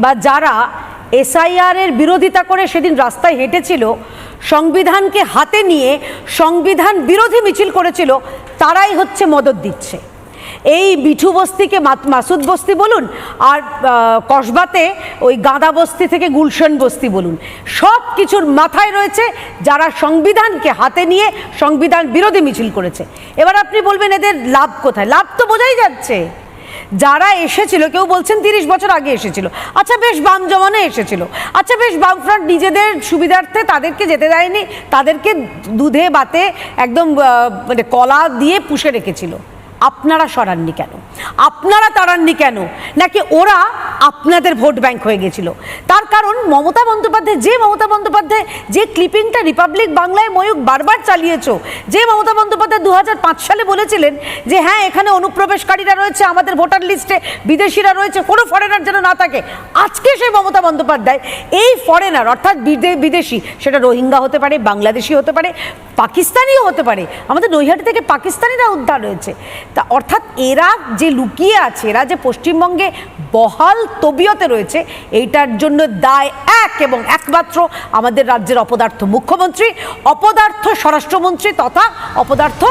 বা যারা এসআইআর এর বিরোধিতা করে সেদিন রাস্তায় হেঁটেছিল, সংবিধানকে হাতে নিয়ে সংবিধান বিরোধী মিছিল করেছিল, তারাই হচ্ছে মদদ দিচ্ছে। এই মিঠু বস্তিকে মাসুদ বস্তি বলুন, আর কসবাতে ওই গাঁদা বস্তি থেকে গুলশান বস্তি বলুন, সব কিছুর মাথায় রয়েছে যারা সংবিধানকে হাতে নিয়ে সংবিধান বিরোধী মিছিল করেছে। এবার আপনি বলবেন এদের লাভ কোথায়? লাভ তো বোঝাই যাচ্ছে। যারা এসেছিল, কেউ বলছেন 30 বছর আগে এসেছিল, আচ্ছা বেশ বাম জমানে এসেছিল, আচ্ছা বেশ বামফ্রন্ট নিজেদের সুবিধার্থে তাদেরকে যেতে দেয়নি, তাদেরকে দুধে বাতে একদম মানে কলা দিয়ে পুষে রেখেছিল। আপনারা সরাননি কেন? আপনারা তাড়াননি কেন? নাকি ওরা আপনাদের ভোট ব্যাংক হয়ে গেছিল? তার কারণ মমতা বন্দ্যোপাধ্যায় যে ক্লিপিংটা রিপাবলিক বাংলায় ময়ূক বারবার চালিয়েছো, যে মমতা বন্দ্যোপাধ্যায় 2005 সালে বলেছিলেন যে হ্যাঁ এখানে অনুপ্রবেশকারীরা রয়েছে, আমাদের ভোটার লিস্টে বিদেশিরা রয়েছে, কোনো ফরেনার যেন না থাকে। আজকে সেই মমতা বন্দ্যোপাধ্যায় এই ফরেনার অর্থাৎ বিদেশি, সেটা রোহিঙ্গা হতে পারে, বাংলাদেশি হতে পারে, পাকিস্তানিও হতে পারে, আমাদের নৈহাটি থেকে পাকিস্তানিরা উদ্ধার হয়েছে। তা অর্থাৎ এরা যে লুকিয়ে আছে, এরা যে পশ্চিমবঙ্গে বহাল তবিয়তে রয়েছে, এইটার জন্য দায় এক এবং একমাত্র আমাদের রাজ্যের অপদার্থ মুখ্যমন্ত্রী, অপদার্থ স্বরাষ্ট্রমন্ত্রী তথা অপদার্থ